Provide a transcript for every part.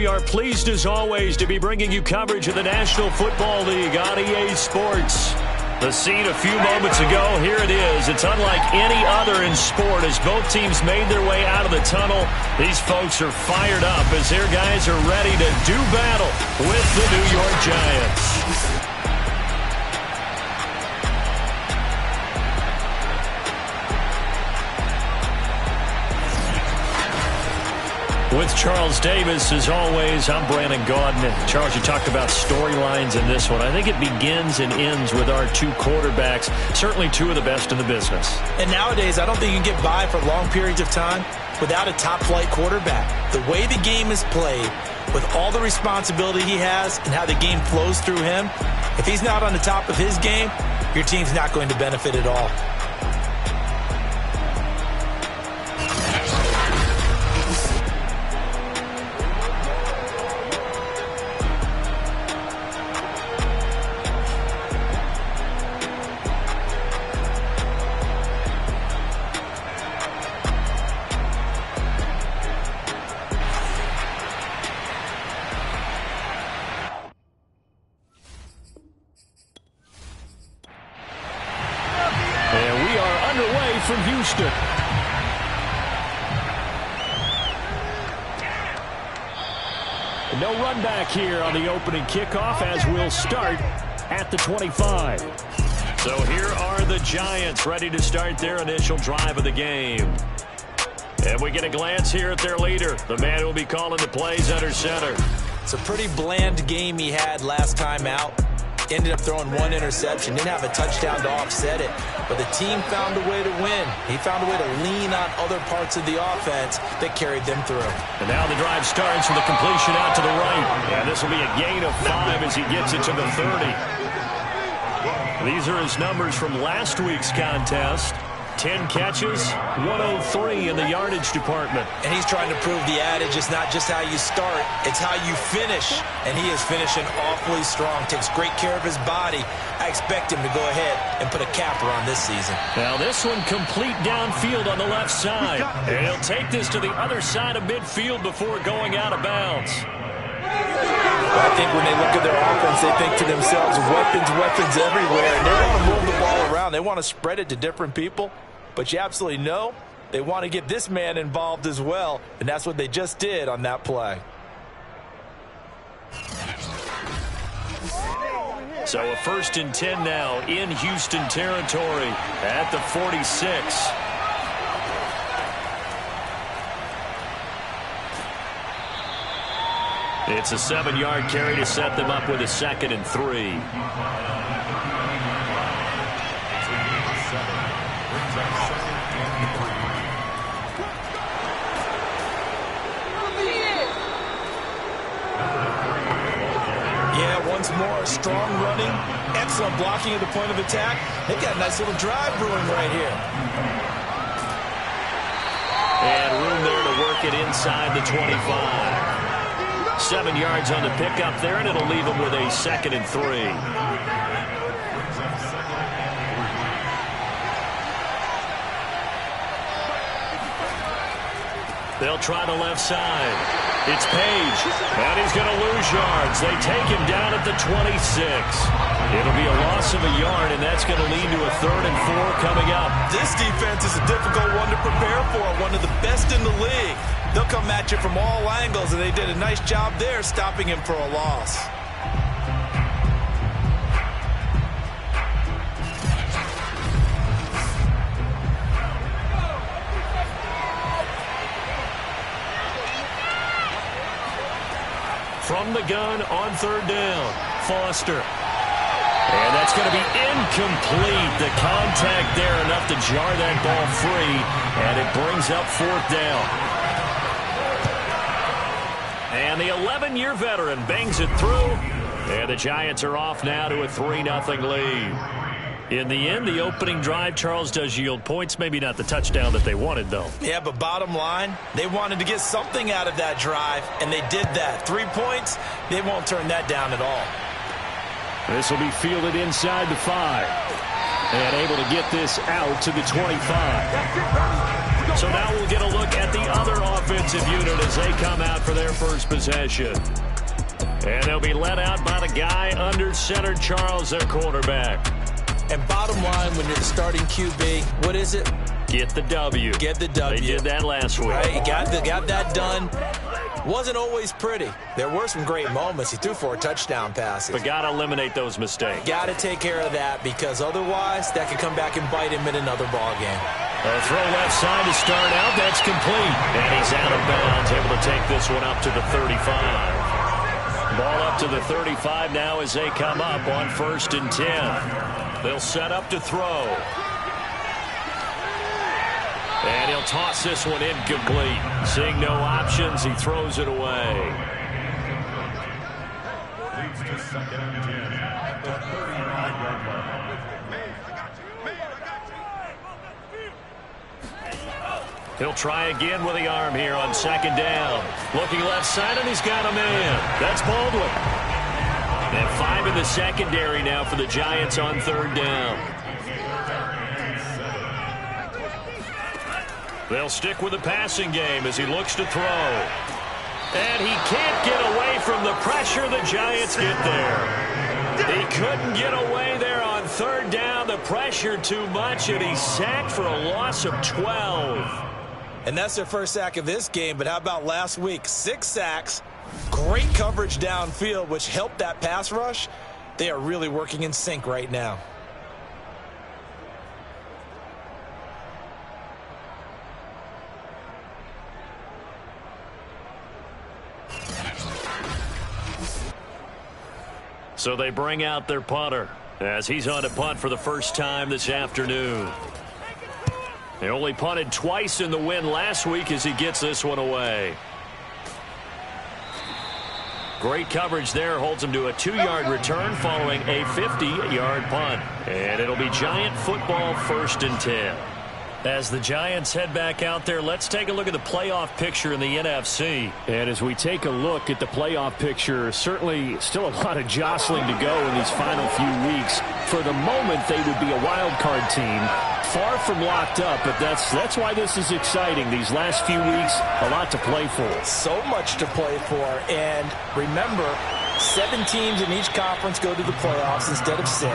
we are pleased as always to be bringing you coverage of the National Football League on EA Sports. The scene a few moments ago, here it is. It's unlike any other in sport as both teams made their way out of the tunnel. These folks are fired up as their guys are ready to do battle with the New York Giants. With Charles Davis, as always, I'm Brandon Gaudin. And Charles, you talked about storylines in this one. I think it begins and ends with our two quarterbacks, certainly two of the best in the business. And nowadays, I don't think you can get by for long periods of time without a top-flight quarterback. The way the game is played, with all the responsibility he has and how the game flows through him, if he's not on the top of his game, your team's not going to benefit at all. From Houston. No run back here on the opening kickoff as we'll start at the 25. So here are the Giants ready to start their initial drive of the game. And we get a glance here at their leader, the man who will be calling the plays under center. It's a pretty bland game he had last time out. Ended up throwing one interception, didn't have a touchdown to offset it, but the team found a way to win. He found a way to lean on other parts of the offense that carried them through. And now the drive starts with a completion out to the right. And this will be a gain of 5 as he gets it to the 30. These are his numbers from last week's contest. 10 catches, 103 in the yardage department. And he's trying to prove the adage is not just how you start, it's how you finish. And he is finishing awfully strong, takes great care of his body. I expect him to go ahead and put a capper on this season. Now this one complete downfield on the left side. And he'll take this to the other side of midfield before going out of bounds. I think when they look at their offense, they think to themselves, weapons everywhere. And they want to move the ball around. They want to spread it to different people. But you absolutely know they want to get this man involved as well. And that's what they just did on that play. So a 1st and 10 now in Houston territory at the 46. It's a 7-yard carry to set them up with a 2nd and 3. Yeah, once more, strong running, excellent blocking at the point of attack. They've got a nice little drive brewing right here. And room there to work it inside the 25. 7 yards on the pickup there, and it'll leave them with a 2nd and 3. They'll try the left side. It's Page, and he's going to lose yards. They take him down at the 26. It'll be a loss of a yard, and that's going to lead to a 3rd and 4 coming up. This defense is a difficult one to prepare for, one of the best in the league. They'll come at you from all angles, and they did a nice job there stopping him for a loss. From the gun on 3rd down, Foster. And that's going to be incomplete. The contact there enough to jar that ball free, and it brings up 4th down. And the 11-year veteran bangs it through. And the Giants are off now to a 3-0 lead. In the end, the opening drive, Charles, does yield points. Maybe not the touchdown that they wanted, though. Yeah, but bottom line, they wanted to get something out of that drive, and they did that. 3 points, they won't turn that down at all. This will be fielded inside the 5. And able to get this out to the 25. So now we'll get a look at the other offensive unit as they come out for their first possession. And they'll be led out by the guy under center, Charles, their quarterback. And bottom line, when you're the starting QB, what is it? Get the W. Get the W. They did that last week. Right, got that done. Wasn't always pretty. There were some great moments. He threw 4 touchdown passes. But got to eliminate those mistakes. Got to take care of that, because otherwise that could come back and bite him in another ball game. A throw left side to start out. That's complete. And he's out of bounds, able to take this one up to the 35. Ball up to the 35 now as they come up on 1st and 10. They'll set up to throw. And he'll toss this one incomplete. Seeing no options, he throws it away. Leads to 2nd and 10 at the 39-yard line. He'll try again with the arm here on 2nd down. Looking left side, and he's got a man. That's Baldwin. And 5 in the secondary now for the Giants on 3rd down. They'll stick with the passing game as he looks to throw. And he can't get away from the pressure. The Giants get there. He couldn't get away there on 3rd down. The pressure too much, and he's sacked for a loss of 12. And that's their first sack of this game, but how about last week? 6 sacks, great coverage downfield, which helped that pass rush. They are really working in sync right now. So they bring out their punter as he's on to punt for the first time this afternoon. They only punted twice in the win last week as he gets this one away. Great coverage there, holds him to a 2-yard return following a 50-yard punt. And it'll be Giant football 1st and 10. As the Giants head back out there, let's take a look at the playoff picture in the NFC. And as we take a look at the playoff picture, certainly still a lot of jostling to go in these final few weeks. For the moment, they would be a wild card team, far from locked up, but that's why this is exciting. These last few weeks, a lot to play for. So much to play for, and remember, 7 teams in each conference go to the playoffs instead of 6.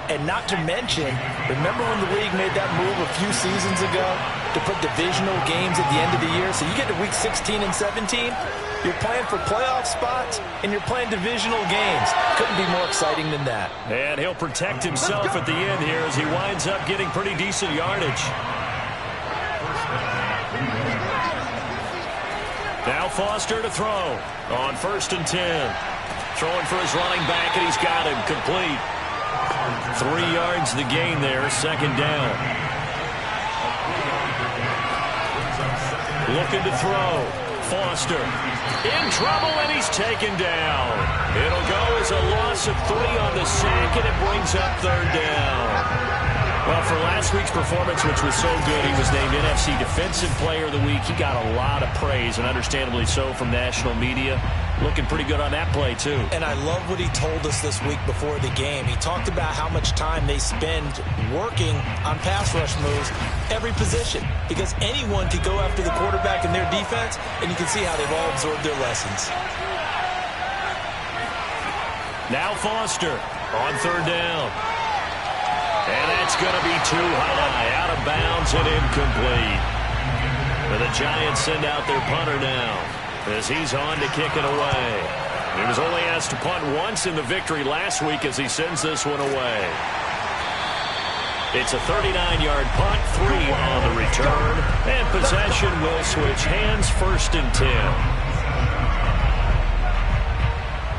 And not to mention, remember when the league made that move a few seasons ago to put divisional games at the end of the year? So you get to week 16 and 17, you're playing for playoff spots, and you're playing divisional games. Couldn't be more exciting than that. And he'll protect himself at the end here as he winds up getting pretty decent yardage. Now Foster to throw on 1st and 10. Throwing for his running back, and he's got him complete. 3 yards the gain there, 2nd down. Looking to throw. Foster in trouble, and he's taken down. It'll go as a loss of 3 on the sack, and it brings up 3rd down. Well, for last week's performance, which was so good, he was named NFC Defensive Player of the Week. He got a lot of praise, and understandably so, from national media. Looking pretty good on that play, too. And I love what he told us this week before the game. He talked about how much time they spend working on pass rush moves, every position. Because anyone could go after the quarterback in their defense, and you can see how they've all absorbed their lessons. Now Foster on 3rd down. And that's going to be too high, out of bounds and incomplete. And the Giants send out their punter now as he's on to kick it away. He was only asked to punt once in the victory last week as he sends this one away. It's a 39-yard punt, 3 on the return, and possession will switch hands, 1st and 10.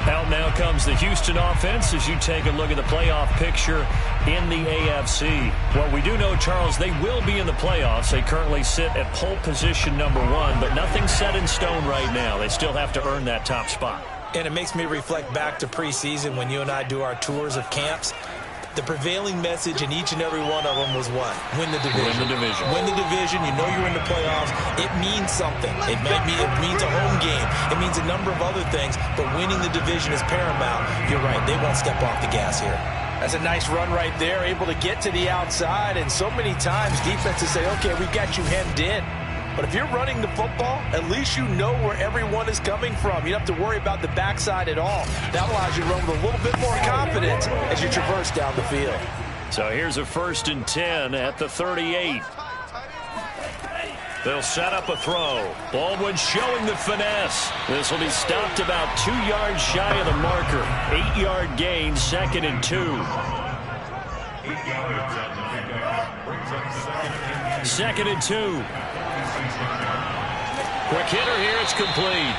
Out now comes the Houston offense as you take a look at the playoff picture in the AFC. Well, we do know, Charles, they will be in the playoffs. They currently sit at pole position number 1, but nothing's set in stone right now. They still have to earn that top spot. And it makes me reflect back to preseason when you and I do our tours of camps. The prevailing message in each and every one of them was what? Win the division. Win the division. Win the division. You know you're in the playoffs. It means something. It means a home game. It means a number of other things, but winning the division is paramount. You're right. They won't step off the gas here. That's a nice run right there, able to get to the outside, and so many times defenses say, okay, we got you hemmed in. But if you're running the football, at least you know where everyone is coming from. You don't have to worry about the backside at all. That allows you to run with a little bit more confidence as you traverse down the field. So here's a 1st and 10 at the 38. They'll set up a throw. Baldwin showing the finesse. This will be stopped about 2 yards shy of the marker. 8-yard gain, 2nd and 2. 2nd and 2. Quick hitter here. It's complete.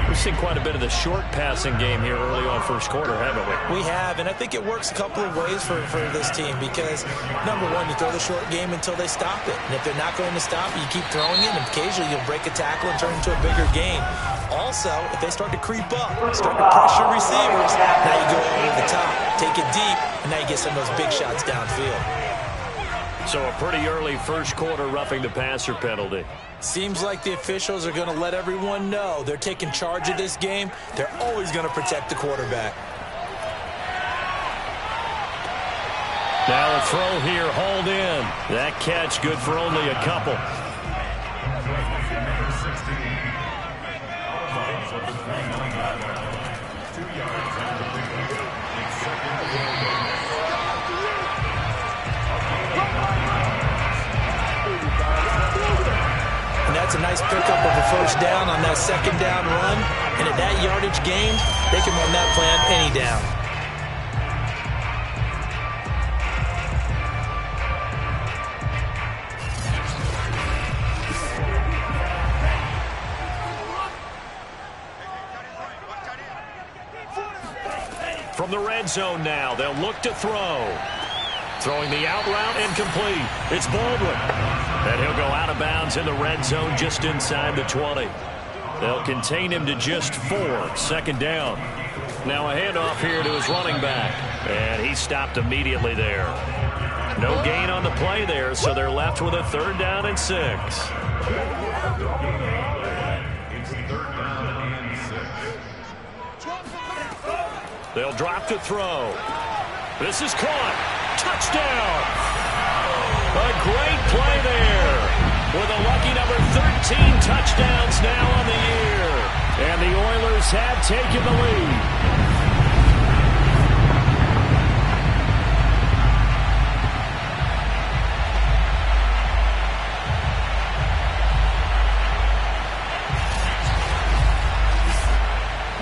We've seen quite a bit of the short passing game here early on first quarter, haven't we? We have, and I think it works a couple of ways for this team because, number one, you throw the short game until they stop it. And if they're not going to stop it, you keep throwing it, and occasionally you'll break a tackle and turn it into a bigger gain. Also, if they start to creep up, start to pressure receivers, now you go over the top, take it deep, and now you get some of those big shots downfield. So a pretty early first quarter roughing the passer penalty. Seems like the officials are going to let everyone know they're taking charge of this game. They're always going to protect the quarterback. Now a throw here, hauled in. That catch good for only a couple. That's a nice pickup of a first down on that second down run. And at that yardage gained, they can run that plan any down. From the red zone now, they'll look to throw. Throwing the out route and complete. It's Baldwin. And he'll go out of bounds in the red zone just inside the 20. They'll contain him to just 4. 2nd down. Now a handoff here to his running back. And he stopped immediately there. No gain on the play there, so they're left with a 3rd down and 6. They'll drop to throw. This is caught. Touchdown! A great play there with a lucky number 13 touchdowns now on the year. And the Oilers have taken the lead.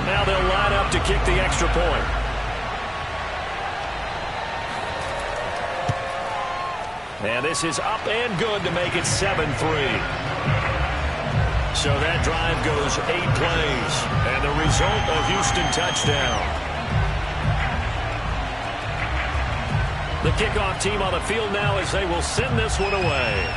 Now they'll line up to kick the extra point. And this is up and good to make it 7-3. So that drive goes 8 plays. And the result, a Houston touchdown. The kickoff team on the field now as they will send this one away.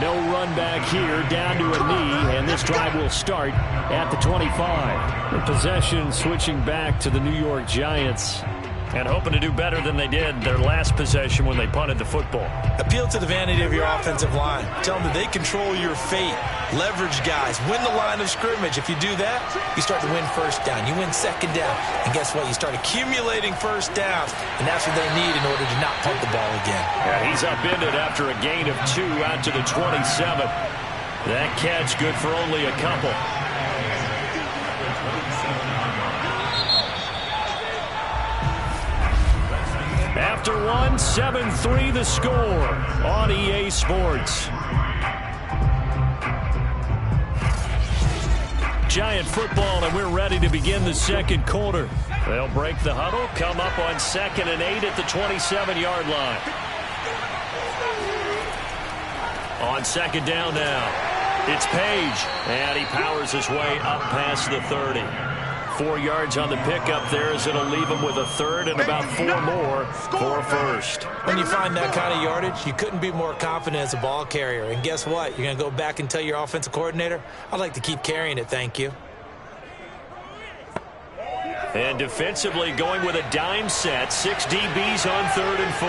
No run back here, down to a knee, and this drive will start at the 25. The possession switching back to the New York Giants. And hoping to do better than they did their last possession when they punted the football. Appeal to the vanity of your offensive line. Tell them that they control your fate. Leverage guys. Win the line of scrimmage. If you do that, you start to win first down. You win second down. And guess what? You start accumulating first downs. And that's what they need in order to not punt the ball again. Yeah, he's upended after a gain of 2 out to the 27. That catch good for only a couple. After one, 7-3 the score on EA Sports. Giant football, and we're ready to begin the second quarter. They'll break the huddle, come up on 2nd and 8 at the 27-yard line. On 2nd down now, it's Page, and he powers his way up past the 30. 4 yards on the pickup there as it'll leave him with a 3rd and about 4 more for a first. When you find that kind of yardage, you couldn't be more confident as a ball carrier. And guess what? You're going to go back and tell your offensive coordinator, I'd like to keep carrying it, thank you. And defensively going with a dime set. 6 DBs on 3rd and 4.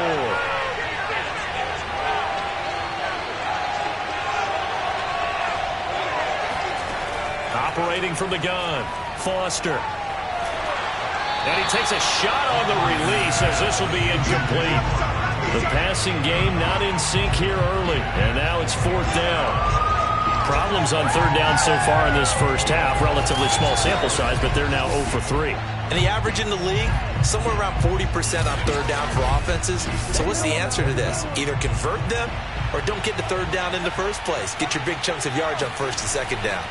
operating from the gun. Foster. And he takes a shot on the release as this will be incomplete. The passing game not in sync here early. And now it's 4th down. Problems on 3rd down so far in this first half. Relatively small sample size, but they're now 0 for 3. And the average in the league, somewhere around 40% on 3rd down for offenses. So what's the answer to this? Either convert them or don't get the 3rd down in the first place. Get your big chunks of yards on 1st and 2nd down.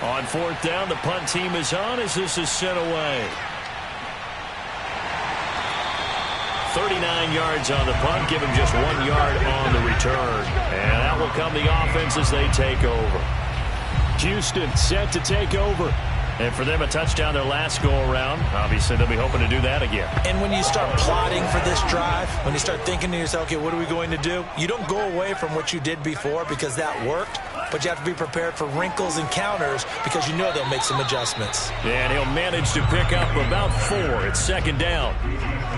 On 4th down, the punt team is on as this is sent away. 39 yards on the punt, give him just 1 yard on the return. And out will come the offense as they take over. Houston set to take over. And for them, a touchdown their last go-around. Obviously, they'll be hoping to do that again. And when you start plotting for this drive, when you start thinking to yourself, okay, what are we going to do? You don't go away from what you did before because that worked, but you have to be prepared for wrinkles and counters because you know they'll make some adjustments. And he'll manage to pick up about 4. It's 2nd down.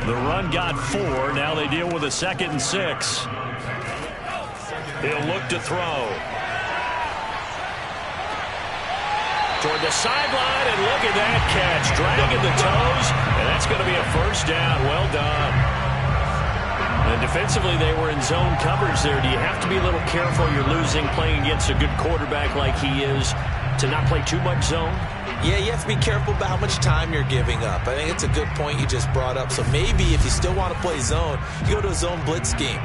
The run got 4. Now they deal with a 2nd and 6. He'll look to throw. Toward the sideline, and look at that catch. Dragging the toes, and that's going to be a 1st down. Well done. And defensively, they were in zone coverage there. Do you have to be a little careful? You're losing playing against a good quarterback like he is to not play too much zone? Yeah, you have to be careful about how much time you're giving up. I think it's a good point you just brought up. So maybe if you still want to play zone, you go to a zone blitz scheme.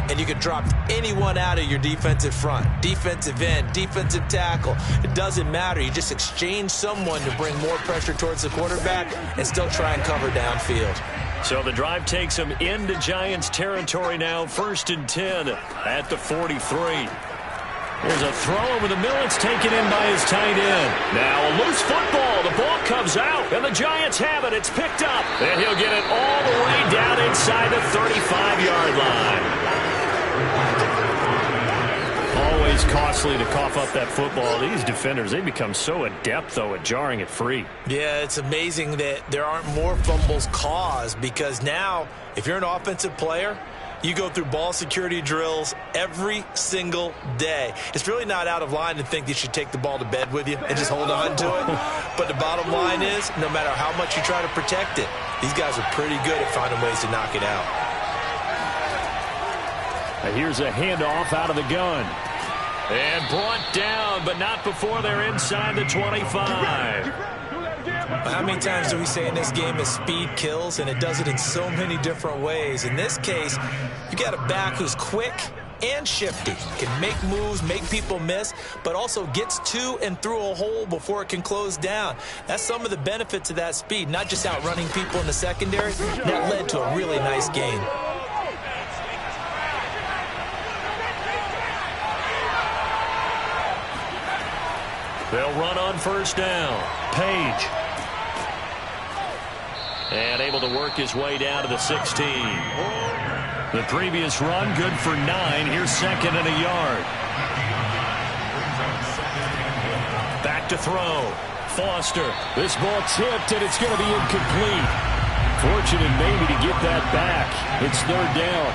And you can drop anyone out of your defensive front. Defensive end, defensive tackle. It doesn't matter. You just exchange someone to bring more pressure towards the quarterback and still try and cover downfield. So the drive takes them into Giants territory now. 1st and 10 at the 43. Here's a throw over the middle. It's taken in by his tight end. Now a loose football. The ball comes out, and the Giants have it. It's picked up, and he'll get it all the way down inside the 35-yard line. Always costly to cough up that football. These defenders, they become so adept, though, at jarring it free. Yeah, it's amazing that there aren't more fumbles caused because now, if you're an offensive player, you go through ball security drills every single day. It's really not out of line to think you should take the ball to bed with you and just hold on to it. But the bottom line is, no matter how much you try to protect it, these guys are pretty good at finding ways to knock it out. And here's a handoff out of the gun. And brought down, but not before they're inside the 25. How many times do we say in this game is speed kills, and it does it in so many different ways. In this case, you got a back who's quick and shifty, can make moves, make people miss, but also gets to and through a hole before it can close down. That's some of the benefits of that speed, not just outrunning people in the secondary. That led to a really nice gain. They'll run on 1st down. Page. And able to work his way down to the 16. The previous run, good for 9. Here's 2nd and a yard. Back to throw. Foster. This ball tipped, and it's going to be incomplete. Fortunate maybe to get that back. It's 3rd down.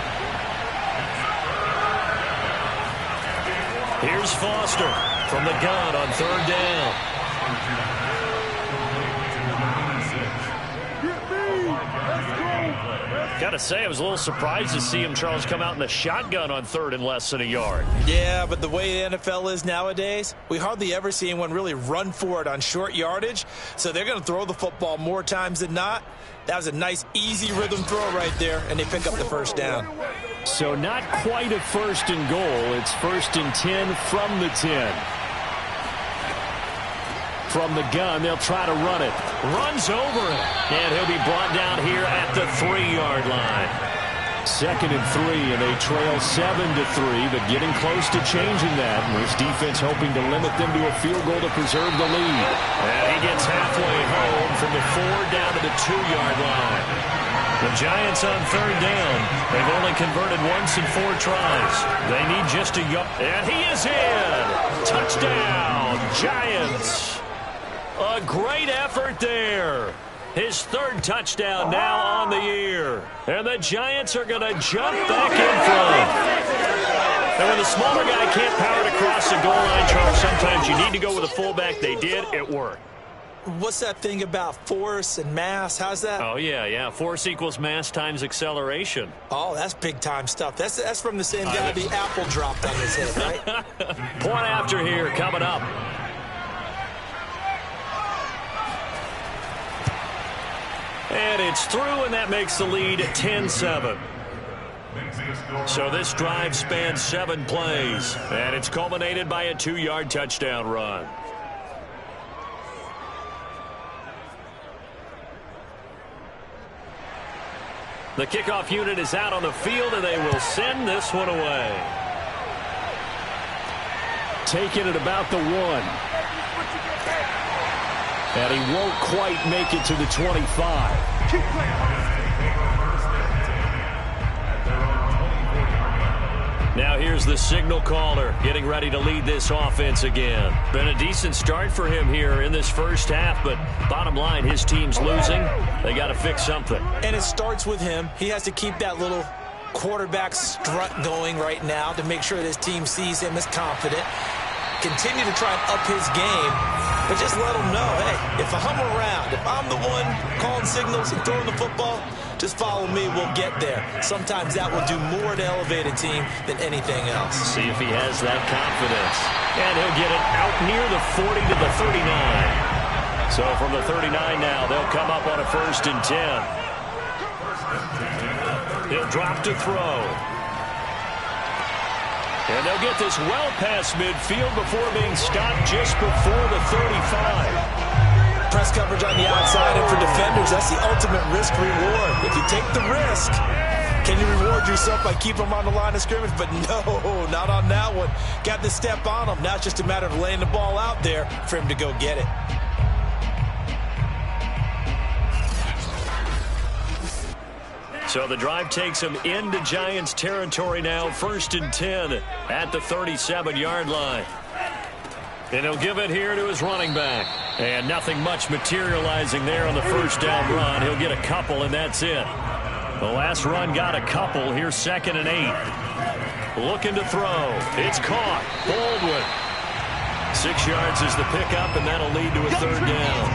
Here's Foster from the gun on 3rd down. Gotta say, I was a little surprised to see him, Charles, come out in the shotgun on 3rd and less than a yard. Yeah, but the way the NFL is nowadays, we hardly ever see anyone really run for it on short yardage. So they're going to throw the football more times than not. That was a nice, easy rhythm throw right there, and they pick up the 1st down. So not quite a 1st and goal. It's 1st and 10 from the 10. From the gun, they'll try to run it. Runs over it. And he'll be brought down here at the 3-yard line. 2nd and 3, and they trail 7-3, but getting close to changing that. And this defense hoping to limit them to a field goal to preserve the lead. And he gets halfway home from the 4 down to the 2-yard line. The Giants on 3rd down. They've only converted once in 4 tries. They need just a yard. And he is in. Touchdown, Giants. A great effort there. His 3rd touchdown now on the year. And the Giants are going to jump back in front. And when the smaller guy can't power it across the goal line, Charles, sometimes you need to go with a fullback. They did. It worked. What's that thing about force and mass? How's that? Oh, yeah. Force equals mass times acceleration. Oh, that's big-time stuff. That's from the same guy the apple dropped on his head, right? Point after here coming up. And it's through, and that makes the lead 10-7. So this drive spans 7 plays, and it's culminated by a 2-yard touchdown run. The kickoff unit is out on the field, and they will send this one away. Taking it about the 1. And he won't quite make it to the 25. Keep playing. Now here's the signal caller getting ready to lead this offense again. Been a decent start for him here in this first half, but bottom line, his team's losing. They got to fix something. And it starts with him. He has to keep that little quarterback strut going right now to make sure that his team sees him as confident. Continue to try and up his game, but just let him know, hey, if I'm around, if I'm the one calling signals and throwing the football, just follow me, we'll get there. Sometimes that will do more to elevate a team than anything else. See if he has that confidence. And he'll get it out near the 40 to the 39. So from the 39 now, they'll come up on a 1st and 10. He'll drop to throw. And they'll get this well past midfield before being stopped just before the 35. Press coverage on the outside, and for defenders, that's the ultimate risk-reward. If you take the risk, can you reward yourself by keeping them on the line of scrimmage? But no, not on that one. Got the step on him. Now it's just a matter of laying the ball out there for him to go get it. So the drive takes him into Giants territory now. 1st and 10 at the 37-yard line. And he'll give it here to his running back. And nothing much materializing there on the first down run. He'll get a couple, and that's it. The last run got a couple. Here's 2nd and 8. Looking to throw. It's caught. Baldwin. 6 yards is the pickup, and that'll lead to a 3rd down.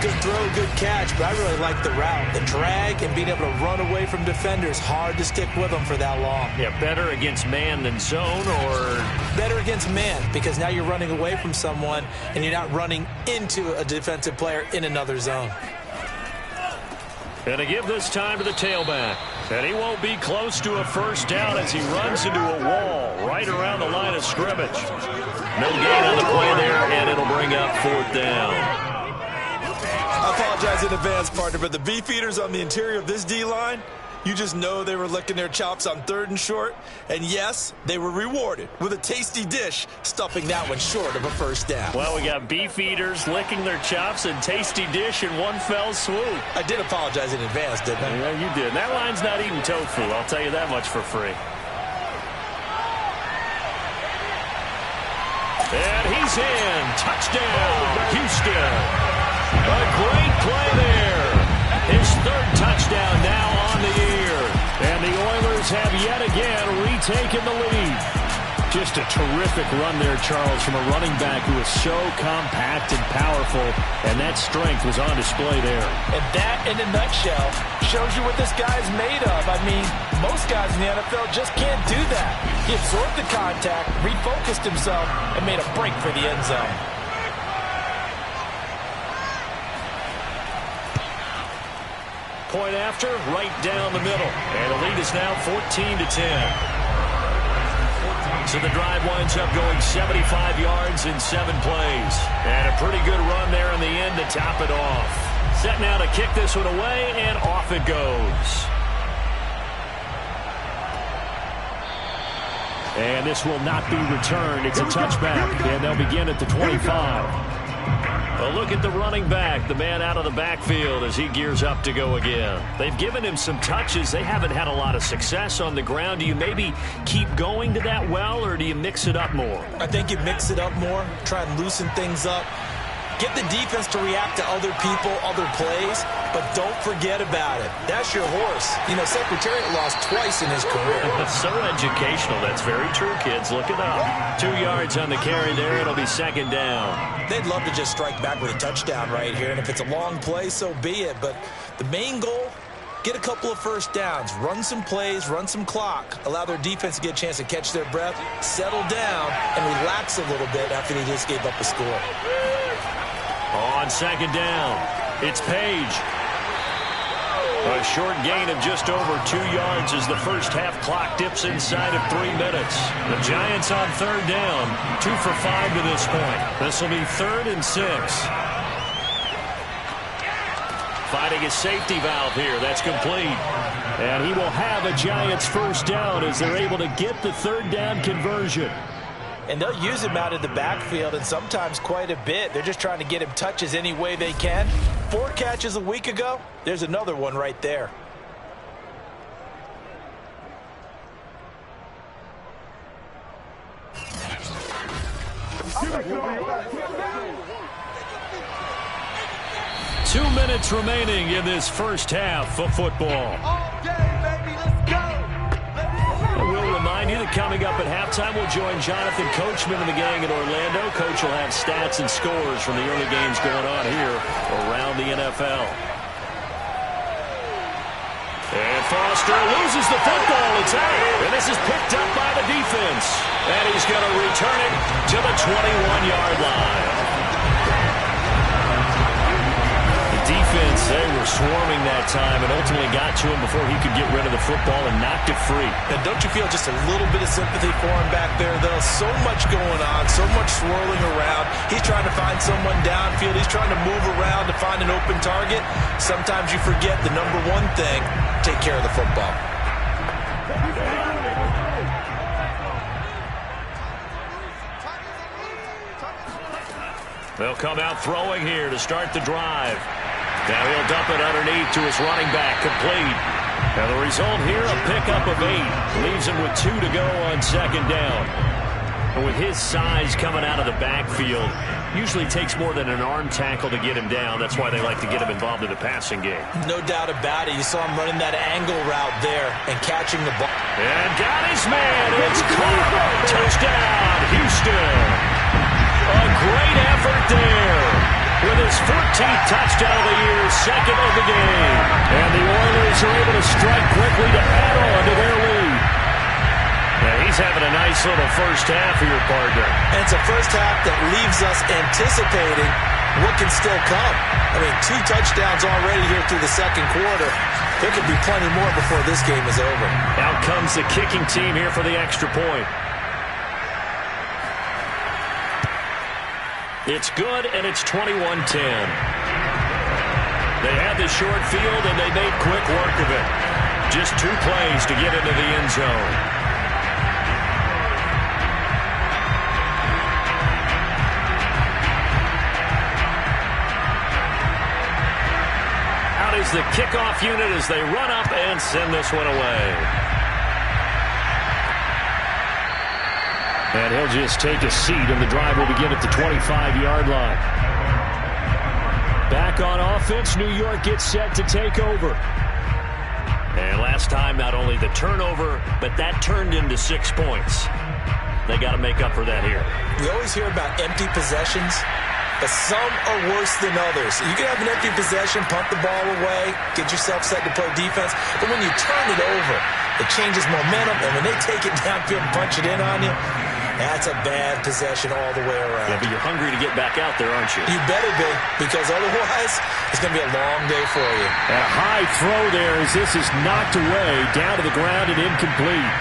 Good throw, good catch, but I really like the route. The drag and being able to run away from defenders. Hard to stick with them for that long. Yeah, better against man than zone, or? Better against man, because now you're running away from someone and you're not running into a defensive player in another zone. And to give this time to the tailback. And he won't be close to a 1st down as he runs into a wall right around the line of scrimmage. No gain on the play there, and it'll bring up 4th down. I apologize in advance, partner, but the beefeaters on the interior of this D-line, you just know they were licking their chops on 3rd and short. And yes, they were rewarded with a tasty dish, stuffing that one short of a 1st down. Well, we got beefeaters licking their chops and tasty dish in one fell swoop. I did apologize in advance, didn't I? Yeah, you did. That line's not eating tofu, I'll tell you that much for free. And he's in. Touchdown, Houston. A great play there. His 3rd touchdown now on the year. And the Oilers have yet again retaken the lead. Just a terrific run there, Charles, from a running back who is so compact and powerful. And that strength was on display there. And that, in a nutshell, shows you what this guy's made of. I mean, most guys in the NFL just can't do that. He absorbed the contact, refocused himself, and made a break for the end zone. Point after, right down the middle. And the lead is now 14 to 10. So the drive winds up going 75 yards in 7 plays. And a pretty good run there in the end to top it off. Set now to kick this one away, and off it goes. And this will not be returned. It's a touchback, and they'll begin at the 25. Well, look at the running back, the man out of the backfield as he gears up to go again. They've given him some touches. They haven't had a lot of success on the ground. Do you maybe keep going to that well, or do you mix it up more? I think you mix it up more, try and loosen things up. Get the defense to react to other people, other plays, but don't forget about it. That's your horse. You know, Secretariat lost twice in his career. So educational. That's very true, kids. Look it up. 2 yards on the carry there. It'll be second down. They'd love to just strike back with a touchdown right here, and if it's a long play, so be it. But the main goal, get a couple of first downs, run some plays, run some clock, allow their defense to get a chance to catch their breath, settle down, and relax a little bit after they just gave up a score. On second down, it's Page. A short gain of just over 2 yards as the first half clock dips inside of 3 minutes. The Giants on third down, 2 for 5 to this point. This will be 3rd and 6. Finding a safety valve here. That's complete. And he will have a Giants first down as they're able to get the third down conversion. And they'll use him out of the backfield, and sometimes quite a bit. They're just trying to get him touches any way they can. 4 catches a week ago. There's another one right there. Two minutes remaining in this first half of football. We'll remind you that coming up at halftime, we'll join Jonathan Coachman and the gang in Orlando. Coach will have stats and scores from the early games going on here around the NFL. And Foster loses the football. It's out. And this is picked up by the defense. And he's going to return it to the 21-yard line. Defense, they were swarming that time and ultimately got to him before he could get rid of the football and knocked it free. And don't you feel just a little bit of sympathy for him back there, though? So much going on, so much swirling around. He's trying to find someone downfield. He's trying to move around to find an open target. Sometimes you forget the number one thing, take care of the football. They'll come out throwing here to start the drive. Now he'll dump it underneath to his running back, complete. And the result here, a pickup of 8. Leaves him with 2 to go on second down. And with his size coming out of the backfield, usually takes more than an arm tackle to get him down. That's why they like to get him involved in the passing game. No doubt about it. You saw him running that angle route there and catching the ball. And got his man. It's caught. Touchdown, Houston. A great effort there. With his 14th touchdown of the year, 2nd of the game. And the Oilers are able to strike quickly to add on to their lead. Yeah, he's having a nice little first half here, partner. And it's a first half that leaves us anticipating what can still come. I mean, 2 touchdowns already here through the second quarter. There could be plenty more before this game is over. Out comes the kicking team here for the extra point. It's good, and it's 21-10. They had the short field, and they made quick work of it. Just 2 plays to get into the end zone. Out is the kickoff unit as they run up and send this one away. And he'll just take a seat, and the drive will begin at the 25-yard line. Back on offense, New York gets set to take over. And last time, not only the turnover, but that turned into 6 points. They got to make up for that here. We always hear about empty possessions, but some are worse than others. You can have an empty possession, punt the ball away, get yourself set to play defense, but when you turn it over, it changes momentum, and when they take it downfield and punch it in on you, that's a bad possession all the way around. Yeah, but you're hungry to get back out there, aren't you? You better be, because otherwise it's going to be a long day for you. And a high throw there as this is knocked away, down to the ground and incomplete.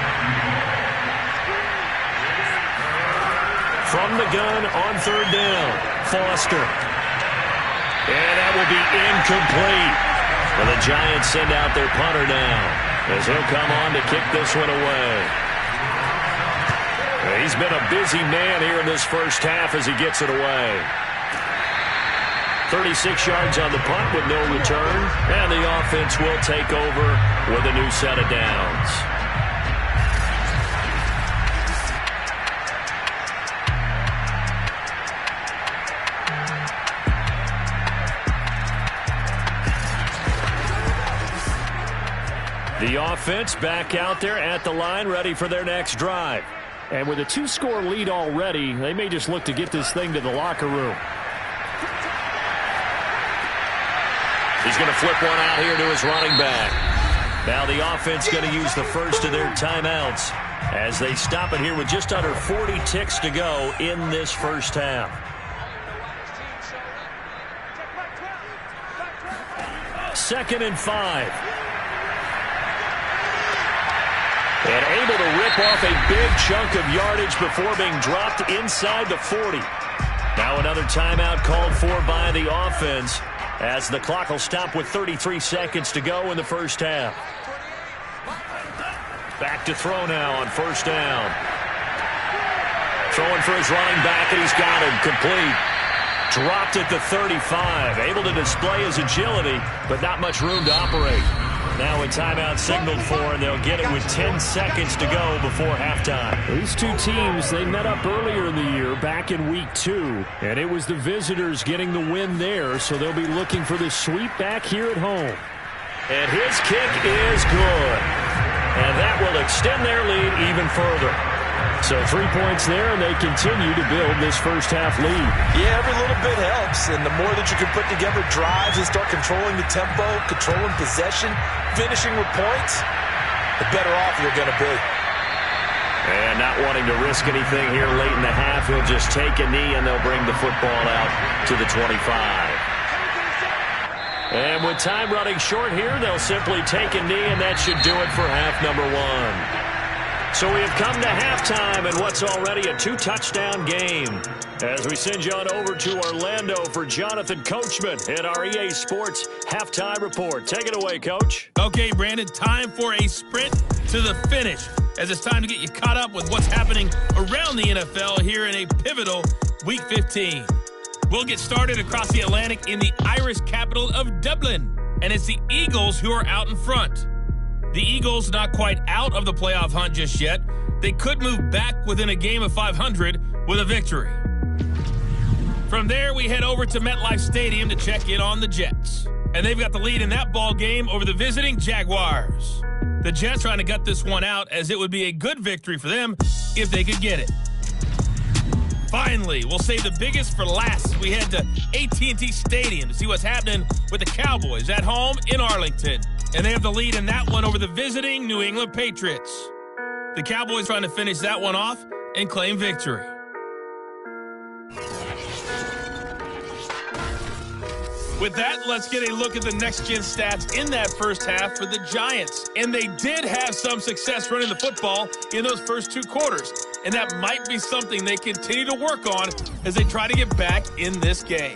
From the gun on third down, Foster. And that will be incomplete. And the Giants send out their punter now as he'll come on to kick this one away. He's been a busy man here in this first half as he gets it away. 36 yards on the punt with no return. And the offense will take over with a new set of downs. The offense back out there at the line, ready for their next drive. And with a 2-score lead already, they may just look to get this thing to the locker room. He's going to flip one out here to his running back. Now the offense going to use the first of their timeouts as they stop it here with just under 40 ticks to go in this first half. Second and 5. And able to rip off a big chunk of yardage before being dropped inside the 40. Now another timeout called for by the offense as the clock will stop with 33 seconds to go in the first half. Back to throw now on first down. Throwing for his running back, and he's got him complete. Dropped at the 35. Able to display his agility, but not much room to operate. Now a timeout signaled for, and they'll get it with 10 seconds to go before halftime. These two teams, they met up earlier in the year, back in week 2, and it was the visitors getting the win there, so they'll be looking for the sweep back here at home. And his kick is good. And that will extend their lead even further. So 3 points there, and they continue to build this first half lead. Yeah, every little bit helps. And the more that you can put together drives and start controlling the tempo, controlling possession, finishing with points, the better off you're going to be. And not wanting to risk anything here late in the half, he'll just take a knee, and they'll bring the football out to the 25. And with time running short here, they'll simply take a knee, and that should do it for half number 1. So we have come to halftime in what's already a 2-touchdown game. As we send you on over to Orlando for Jonathan Coachman at our EA Sports Halftime Report. Take it away, Coach. Okay, Brandon, time for a sprint to the finish, as it's time to get you caught up with what's happening around the NFL here in a pivotal Week 15. We'll get started across the Atlantic in the Irish capital of Dublin, and it's the Eagles who are out in front. The Eagles not quite out of the playoff hunt just yet. They could move back within a game of 500 with a victory. From there, we head over to MetLife Stadium to check in on the Jets. And they've got the lead in that ball game over the visiting Jaguars. The Jets trying to gut this one out, as it would be a good victory for them if they could get it. Finally, we'll save the biggest for last. We head to AT&T Stadium to see what's happening with the Cowboys at home in Arlington. And they have the lead in that one over the visiting New England Patriots. The Cowboys trying to finish that one off and claim victory. With that, let's get a look at the next-gen stats in that first half for the Giants. And they did have some success running the football in those first 2 quarters. And that might be something they continue to work on as they try to get back in this game.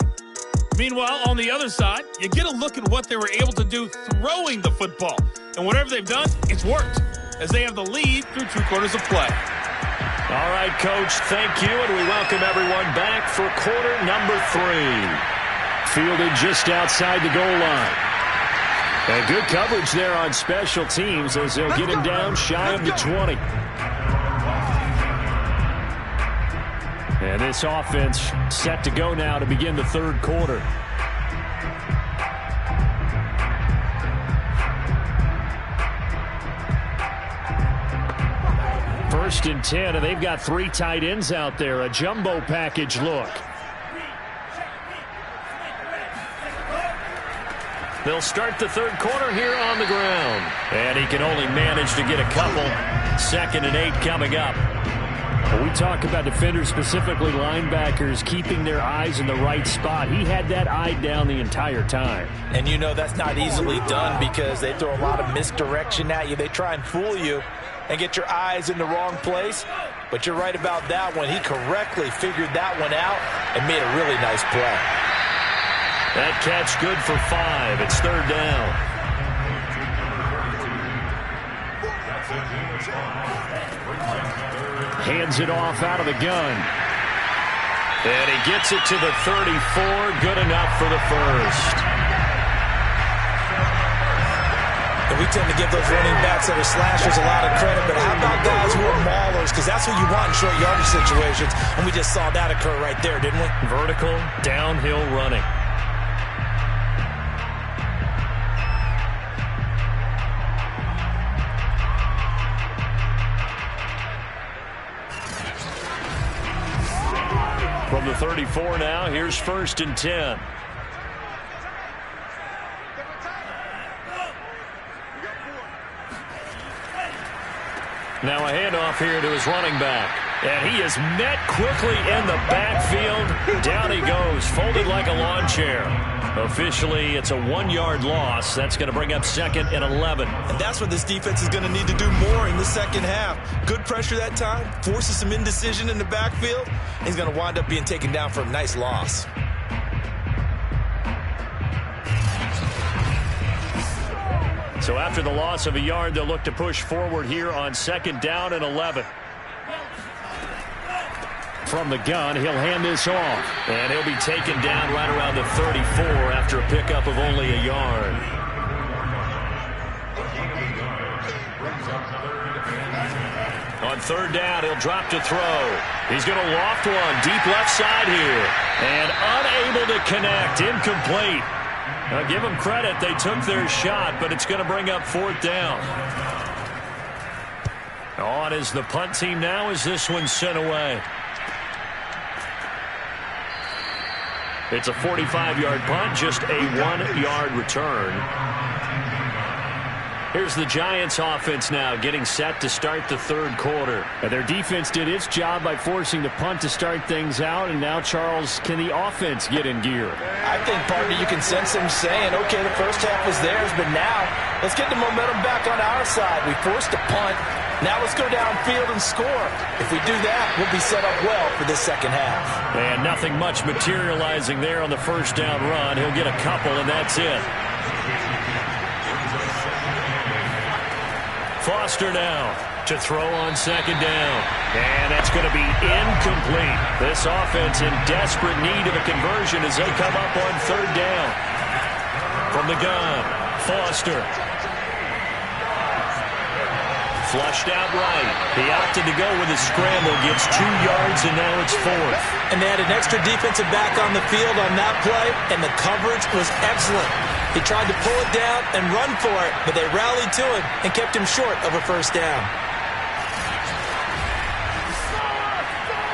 Meanwhile, on the other side, you get a look at what they were able to do throwing the football. And whatever they've done, it's worked, as they have the lead through 2 quarters of play. All right, Coach, thank you, and we welcome everyone back for quarter number 3. Fielded just outside the goal line. And good coverage there on special teams as they'll get him down shy of the 20. And this offense set to go now to begin the third quarter. First and 10, and they've got 3 tight ends out there. A jumbo package look. They'll start the third quarter here on the ground. And he can only manage to get a couple. 2nd and 8 coming up. We talk about defenders, specifically linebackers, keeping their eyes in the right spot. He had that eye down the entire time. And you know that's not easily done because they throw a lot of misdirection at you. They try and fool you and get your eyes in the wrong place. But you're right about that one. He correctly figured that one out and made a really nice play. That catch good for 5. It's 3rd down. Hands it off out of the gun. And he gets it to the 34. Good enough for the first. And we tend to give those running backs that are slashers a lot of credit, but how about guys who are maulers? Because that's what you want in short yardage situations. And we just saw that occur right there, didn't we? Vertical, downhill running. From the 34 now, here's 1st and 10. Now a handoff here to his running back. And he is met quickly in the backfield. Down he goes, folded like a lawn chair. Officially, it's a 1-yard loss. That's going to bring up 2nd and 11. And that's what this defense is going to need to do more in the second half. Good pressure that time, forces some indecision in the backfield. And he's going to wind up being taken down for a nice loss. So after the loss of a yard, they'll look to push forward here on 2nd down and 11. From the gun, he'll hand this off. And he'll be taken down right around the 34 after a pickup of only a yard. On 3rd down, he'll drop to throw. He's going to loft one deep left side here. And unable to connect. Incomplete. Now give them credit. They took their shot, but it's going to bring up 4th down. On is the punt team now as this one's sent away. It's a 45-yard punt, just a 1-yard return. Here's the Giants offense now getting set to start the 3rd quarter. Their defense did its job by forcing the punt to start things out, and now, Charles, can the offense get in gear? I think, partner, you can sense them saying, okay, the first half was theirs, but now let's get the momentum back on our side. We forced a punt. Now let's go downfield and score. If we do that, we'll be set up well for this second half. And nothing much materializing there on the 1st down run. He'll get a couple, and that's it. Foster now to throw on 2nd down. And that's going to be incomplete. This offense in desperate need of a conversion as they come up on 3rd down. From the gun, Foster. Flushed out right. He opted to go with a scramble, gets 2 yards, and now it's 4th. And they had an extra defensive back on the field on that play, and the coverage was excellent. He tried to pull it down and run for it, but they rallied to him and kept him short of a 1st down.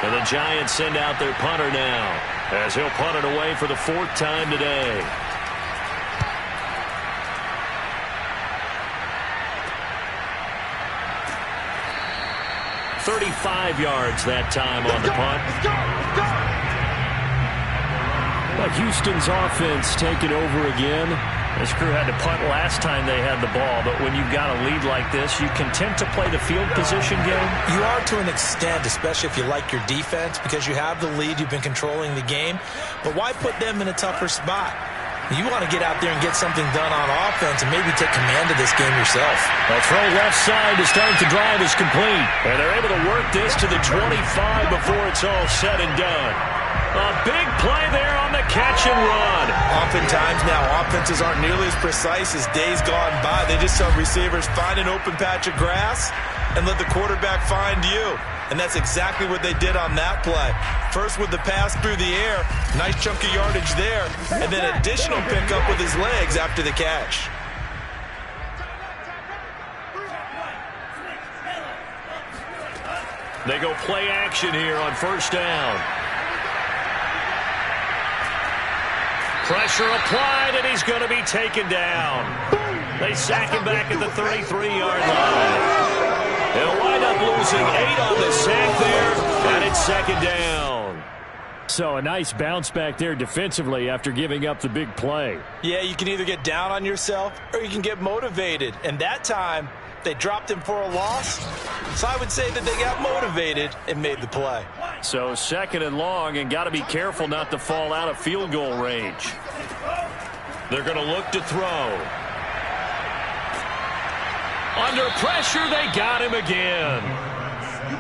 And the Giants send out their punter now, as he'll punt it away for the 4th time today. 35 yards that time on the punt. But Houston's offense taking over again. This crew had to punt last time they had the ball, but when you've got a lead like this, you content to play the field position game? You are to an extent, especially if you like your defense, because you have the lead, you've been controlling the game. But why put them in a tougher spot? You want to get out there and get something done on offense and maybe take command of this game yourself. A throw left side to start the drive is complete. And they're able to work this to the 25 before it's all said and done. A big play there on the catch and run. Oftentimes now, offenses aren't nearly as precise as days gone by. They just tell receivers, find an open patch of grass and let the quarterback find you. And that's exactly what they did on that play. First with the pass through the air, nice chunk of yardage there, and then additional pickup with his legs after the catch. They go play action here on 1st down. Pressure applied, and he's going to be taken down. They sack him back at the 33-yard line. They'll wind up losing 8 on the sack there, and it's 2nd down. So a nice bounce back there defensively after giving up the big play. Yeah, you can either get down on yourself or you can get motivated. And that time, they dropped him for a loss. So I would say that they got motivated and made the play. So 2nd and long, and got to be careful not to fall out of field goal range. They're going to look to throw. Under pressure, they got him again.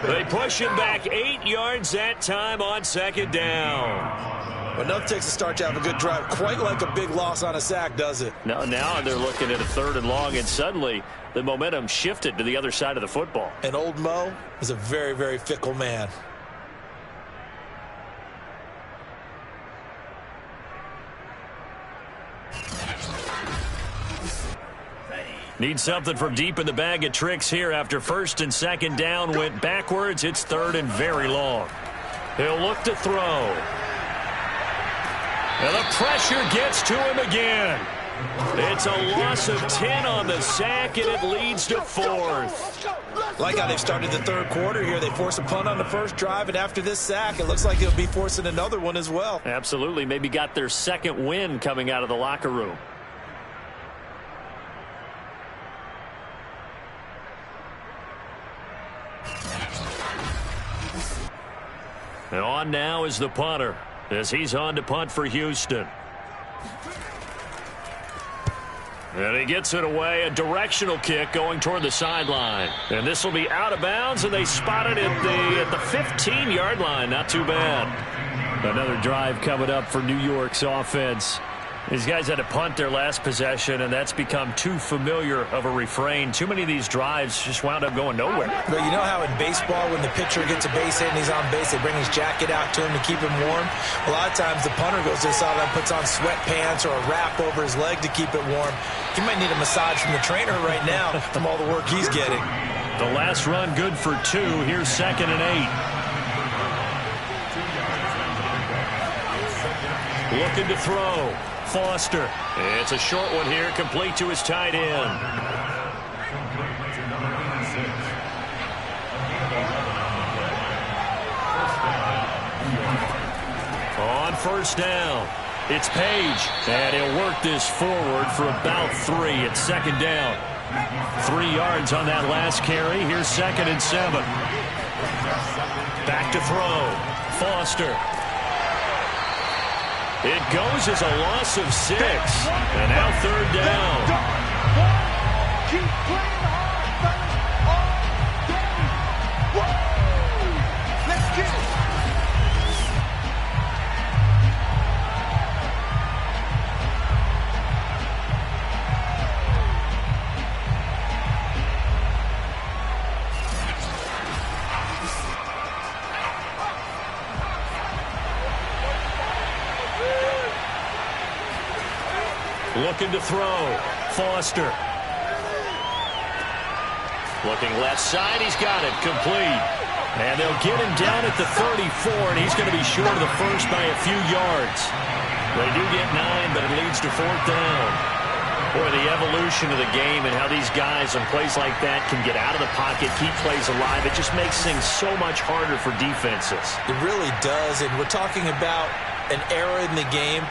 They push him back 8 yards that time on 2nd down. Well, nothing takes a start to have a good drive, quite like a big loss on a sack, does it? Now they're looking at a 3rd and long, and suddenly the momentum shifted to the other side of the football. And old Mo is a very, very fickle man. Need something from deep in the bag of tricks here after 1st and 2nd down went backwards. It's 3rd and very long. He'll look to throw. And the pressure gets to him again. It's a loss of 10 on the sack, and it leads to fourth. Like how they've started the third quarter here. They force a punt on the first drive, and after this sack, it looks like they'll be forcing another one as well. Absolutely. Maybe got their second win coming out of the locker room. And on now is the punter, as he's on to punt for Houston. And he gets it away, a directional kick going toward the sideline. And this will be out of bounds, and they spot it at the 15-yard line. Not too bad. Another drive coming up for New York's offense. These guys had to punt their last possession, and that's become too familiar of a refrain. Too many of these drives just wound up going nowhere. But you know how in baseball, when the pitcher gets a base hit and he's on base, they bring his jacket out to him to keep him warm? A lot of times the punter goes to the sideline, puts on sweatpants or a wrap over his leg to keep it warm. He might need a massage from the trainer right now from all the work he's getting. The last run good for 2. Here's 2nd and 8. Looking to throw. Foster. It's a short one here, complete to his tight end. On first down, it's Page, and he'll work this forward for about 3. It's 2nd down. 3 yards on that last carry. Here's 2nd and 7. Back to throw. Foster. It goes as a loss of 6. And now 3rd down. Keep playing hard, fellas, all day. Let's get it. Looking to throw. Foster. Looking left side. He's got it. Complete. And they'll get him down at the 34, and he's going to be short of the first by a few yards. They do get 9, but it leads to 4th down. Boy, the evolution of the game and how these guys on plays like that can get out of the pocket, keep plays alive, it just makes things so much harder for defenses. It really does, and we're talking about an era in the game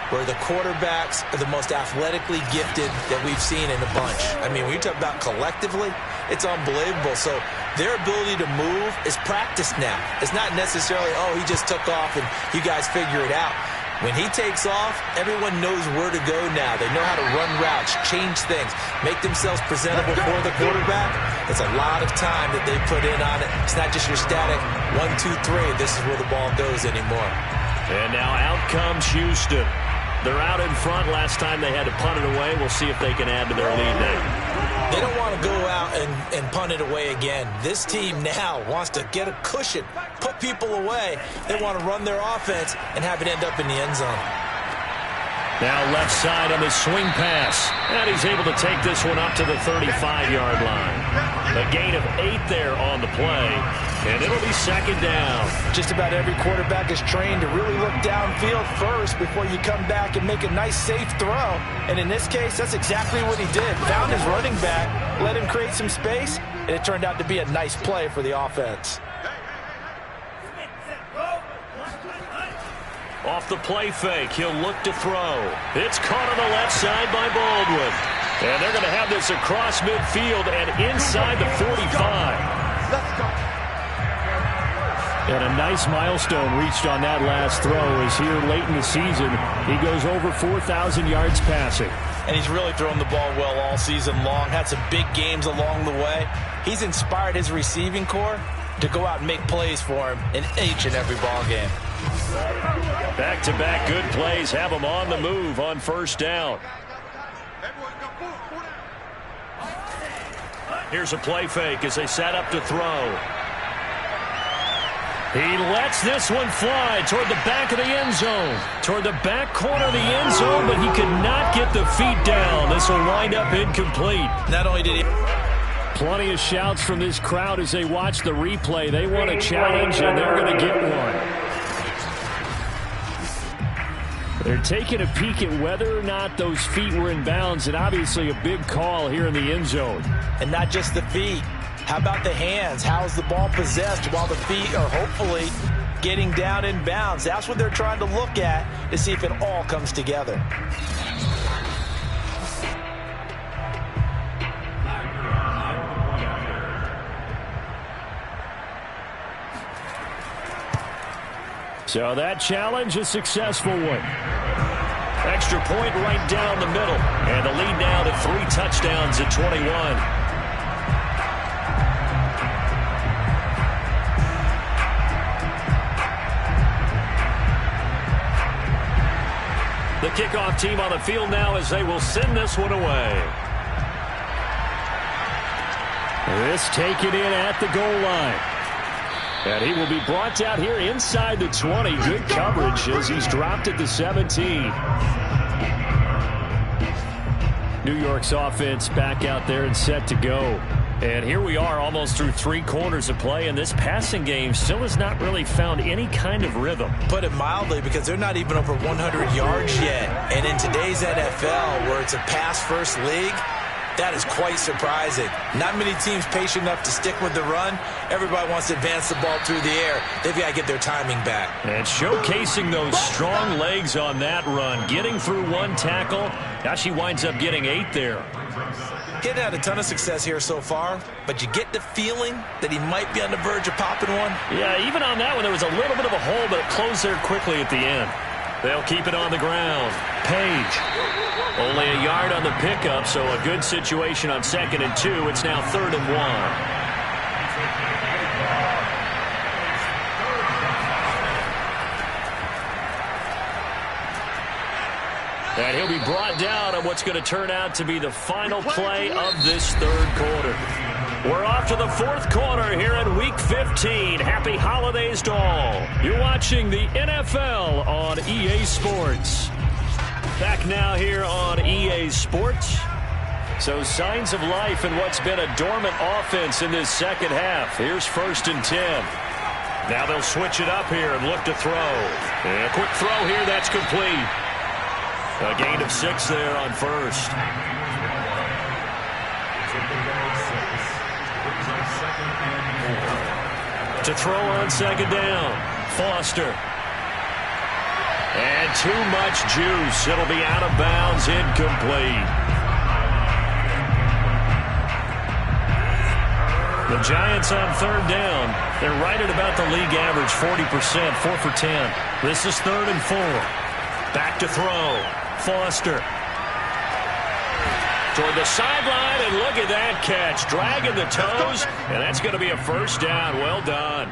where the quarterbacks are the most athletically gifted that we've seen in a bunch. I mean, when you talk about collectively, it's unbelievable. So their ability to move is practiced now. It's not necessarily, oh, he just took off and you guys figure it out. When he takes off, everyone knows where to go now. They know how to run routes, change things, make themselves presentable for the quarterback. It's a lot of time that they put in on it. It's not just your static 1, 2, 3. This is where the ball goes anymore. And now out comes Houston. They're out in front. Last time they had to punt it away. We'll see if they can add to their lead now. They don't want to go out and punt it away again. This team now wants to get a cushion, put people away. They want to run their offense and have it end up in the end zone. Now left side on the swing pass. And he's able to take this one up to the 35-yard line. A gain of 8 there on the play. And it'll be 2nd down. Just about every quarterback is trained to really look downfield first before you come back and make a nice, safe throw. And in this case, that's exactly what he did. Found his running back, let him create some space, and it turned out to be a nice play for the offense. Off the play fake, he'll look to throw. It's caught on the left side by Baldwin. And they're going to have this across midfield and inside the 45. Let's go. And a nice milestone reached on that last throw as here late in the season, he goes over 4,000 yards passing. And he's really thrown the ball well all season long. Had some big games along the way. He's inspired his receiving corps to go out and make plays for him in each and every ball game. Back-to-back good plays have him on the move on first down. Here's a play fake as they set up to throw. He lets this one fly toward the back of the end zone. Toward the back corner of the end zone, but he could not get the feet down. This will wind up incomplete. Not only did he Plenty of shouts from this crowd as they watch the replay. They want a challenge, and they're going to get one. They're taking a peek at whether or not those feet were in bounds, and obviously a big call here in the end zone. And not just the feet. How about the hands? How is the ball possessed while the feet are hopefully getting down in bounds? That's what they're trying to look at to see if it all comes together. So that challenge, a successful one. Extra point right down the middle. And the lead now to 3 touchdowns at 21. The kickoff team on the field now as they will send this one away. This taken in at the goal line. And he will be brought out here inside the 20. Good coverage as he's dropped at the 17. New York's offense back out there and set to go. And here we are almost through 3 quarters of play, and this passing game still has not really found any kind of rhythm. Put it mildly, because they're not even over 100 yards yet. And in today's NFL, where it's a pass-first league, that is quite surprising. Not many teams patient enough to stick with the run. Everybody wants to advance the ball through the air. They've got to get their timing back. And showcasing those strong legs on that run. Getting through 1 tackle. Now she winds up getting 8 there. Getting had a ton of success here so far, but you get the feeling that he might be on the verge of popping one. Yeah, even on that one, there was a little bit of a hole, but it closed there quickly at the end. They'll keep it on the ground. Page. Only a yard on the pickup, so a good situation on 2nd and 2. It's now 3rd and 1. And he'll be brought down on what's going to turn out to be the final play of this 3rd quarter. We're off to the 4th quarter here in Week 15. Happy holidays to all. You're watching the NFL on EA Sports. Back now here on EA Sports. So signs of life in what's been a dormant offense in this second half. Here's 1st and 10. Now they'll switch it up here and look to throw. And a quick throw here, that's complete. A gain of 6 there on 1st. To throw on 2nd down. Foster. And too much juice. It'll be out of bounds, incomplete. The Giants on 3rd down. They're right at about the league average, 40%, 4 for 10. This is 3rd and 4. Back to throw. Foster. Toward the sideline, and look at that catch. Dragging the toes, and that's going to be a 1st down. Well done.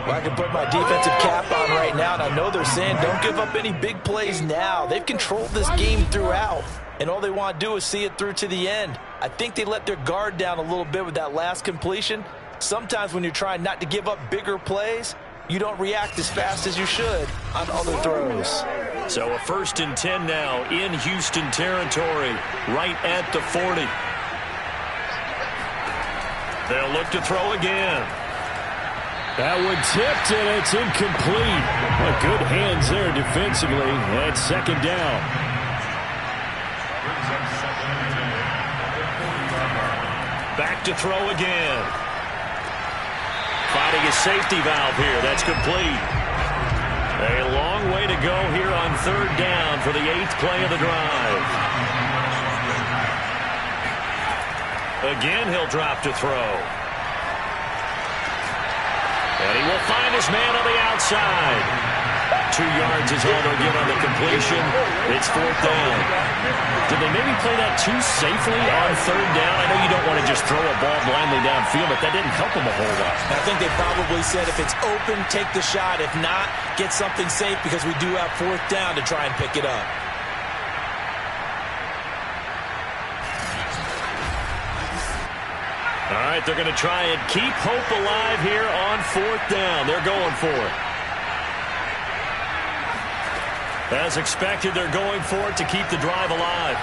Well, I can put my defensive cap on right now, and I know they're saying don't give up any big plays now. They've controlled this game throughout, and all they want to do is see it through to the end. I think they let their guard down a little bit with that last completion. Sometimes when you're trying not to give up bigger plays, you don't react as fast as you should on other throws. So a 1st and 10 now in Houston territory, right at the 40. They'll look to throw again. That one tipped, and it's incomplete. Well, good hands there defensively. That's 2nd down. Back to throw again. Finding a safety valve here. That's complete. A long way to go here on 3rd down for the 8th play of the drive. Again, he'll drop to throw. And he will find his man on the outside. 2 yards is all they'll get on the completion. It's 4th down. Did they maybe play that too safely on 3rd down? I know you don't want to just throw a ball blindly downfield, but that didn't help them a whole lot. I think they probably said if it's open, take the shot. If not, get something safe because we do have 4th down to try and pick it up. All right, they're going to try and keep hope alive here on 4th down. They're going for it. As expected, they're going for it to keep the drive alive.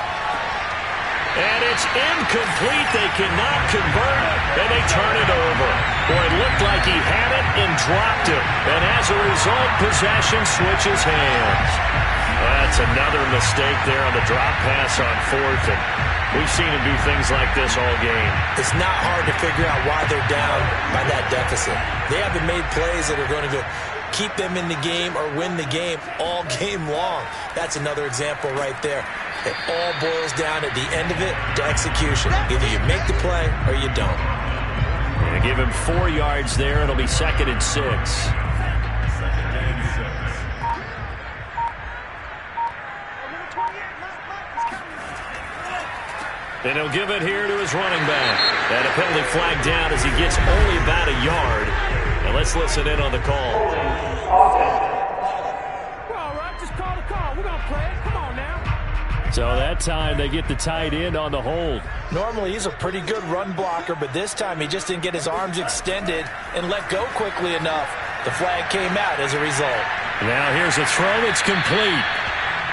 And it's incomplete. They cannot convert, and they turn it over. Boy, it looked like he had it and dropped it. And as a result, possession switches hands. That's another mistake there on the drop pass on fourth. And we've seen him do things like this all game. It's not hard to figure out why they're down by that deficit. They haven't made plays that are going to keep them in the game or win the game all game long. That's another example right there. It all boils down at the end of it to execution. Either you make the play or you don't. They give him 4 yards there. It'll be 2nd and 6. And he'll give it here to his running back. And a penalty flag down as he gets only about a yard. And let's listen in on the call. All right, just call the call. We're going to play it. Come on now. So that time they get the tight end on the hold. Normally he's a pretty good run blocker, but this time he just didn't get his arms extended and let go quickly enough. The flag came out as a result. Now here's a throw that's complete.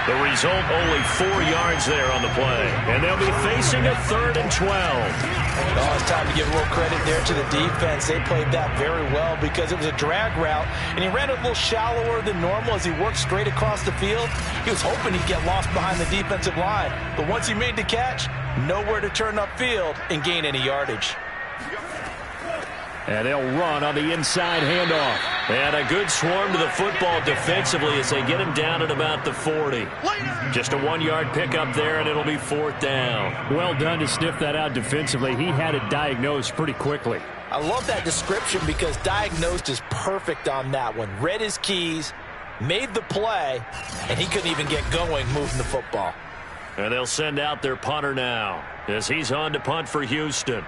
The result, only 4 yards there on the play. And they'll be facing a 3rd and 12. Oh, it's time to give a little credit there to the defense. They played that very well because it was a drag route, and he ran it a little shallower than normal as he worked straight across the field. He was hoping he'd get lost behind the defensive line. But once he made the catch, nowhere to turn upfield and gain any yardage. And they'll run on the inside handoff. And a good swarm to the football defensively as they get him down at about the 40. Just a 1-yard pickup there, and it'll be 4th down. Well done to sniff that out defensively. He had it diagnosed pretty quickly. I love that description because diagnosed is perfect on that one. Read his keys, made the play, and he couldn't even get going moving the football. And they'll send out their punter now as he's on to punt for Houston.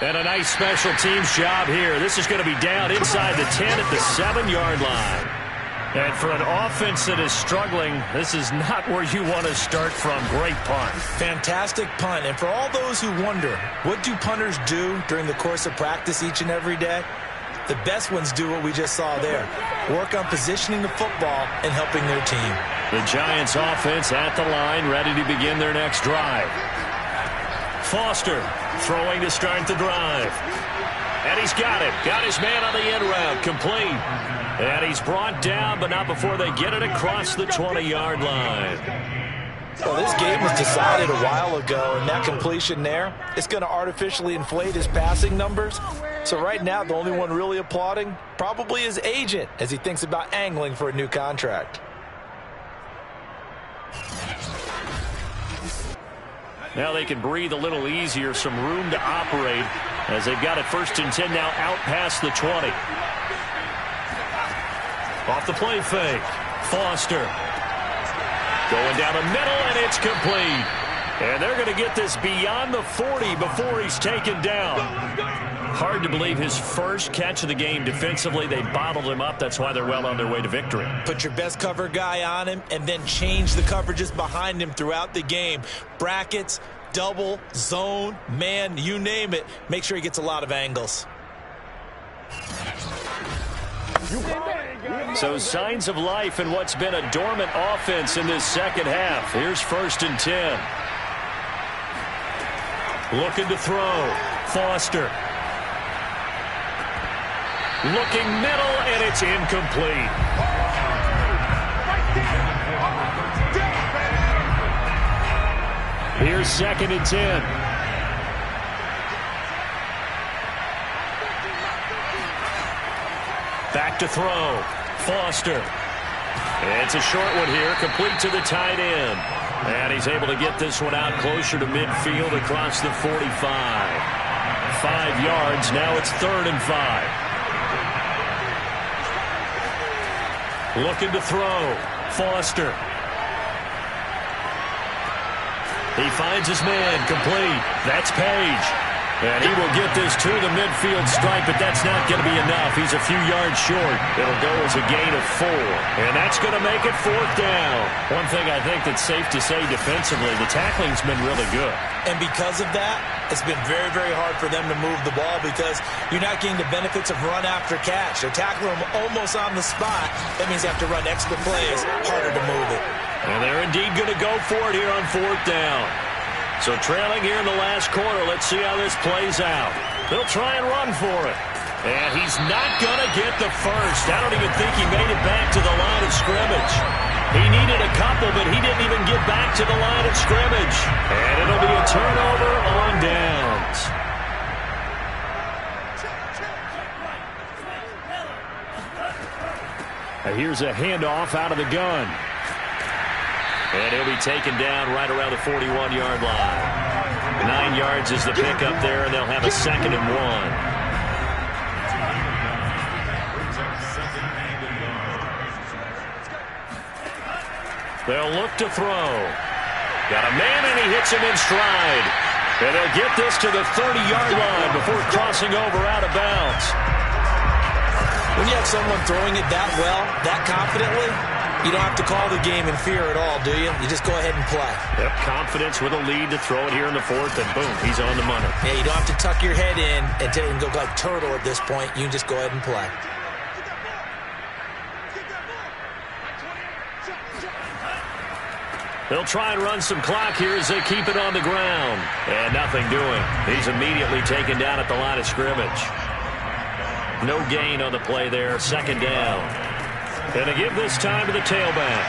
And a nice special teams job here. This is going to be down inside the 10 at the 7-yard line. And for an offense that is struggling, this is not where you want to start from. Great punt. Fantastic punt. And for all those who wonder, what do punters do during the course of practice each and every day? The best ones do what we just saw there. Work on positioning the football and helping their team. The Giants offense at the line, ready to begin their next drive. Foster throwing to start the drive. And he's got it. Got his man on the end route. Complete. And he's brought down, but not before they get it across the 20-yard line. Well, this game was decided a while ago, and that completion there, it's going to artificially inflate his passing numbers. So right now, the only one really applauding probably his agent as he thinks about angling for a new contract. Now they can breathe a little easier, some room to operate as they've got it 1st and 10 now out past the 20. Off the play fake. Foster going down the middle, and it's complete. And they're going to get this beyond the 40 before he's taken down. Hard to believe his first catch of the game defensively. They bottled him up. That's why they're well on their way to victory. Put your best cover guy on him and then change the coverages behind him throughout the game. Brackets, double, zone, man, you name it. Make sure he gets a lot of angles. So signs of life in what's been a dormant offense in this second half. Here's 1st and 10. Looking to throw. Foster. Looking middle, and it's incomplete. Here's 2nd and 10. Back to throw. Foster. It's a short one here, complete to the tight end. And he's able to get this one out closer to midfield across the 45. 5 yards, now it's 3rd and 5. Looking to throw. Foster. He finds his man, complete. That's Page. And he will get this to the midfield stripe, but that's not going to be enough. He's a few yards short. It'll go as a gain of 4. And that's going to make it 4th down. One thing I think that's safe to say defensively, the tackling's been really good. And because of that, it's been very, very hard for them to move the ball because you're not getting the benefits of run after catch. They're tackling them almost on the spot. That means they have to run extra plays, harder to move it. And they're indeed going to go for it here on 4th down. So trailing here in the last quarter, let's see how this plays out. They'll try and run for it. And he's not going to get the first. I don't even think he made it back to the line of scrimmage. He needed a couple, but he didn't even get back to the line of scrimmage. And it'll be a turnover on downs. And here's a handoff out of the gun. And he'll be taken down right around the 41-yard line. 9 yards is the pickup there, and they'll have a 2nd and 1. They'll look to throw. Got a man, and he hits him in stride. And they'll get this to the 30-yard line before crossing over out of bounds. When you have someone throwing it that well, that confidently, you don't have to call the game in fear at all, do you? You just go ahead and play. Yep, confidence with a lead to throw it here in the 4th, and boom, he's on the money. Yeah, you don't have to tuck your head in and go like turtle at this point. You can just go ahead and play. They'll try and run some clock here as they keep it on the ground. And nothing doing. He's immediately taken down at the line of scrimmage. No gain on the play there. 2nd down. And they give this time to the tailback.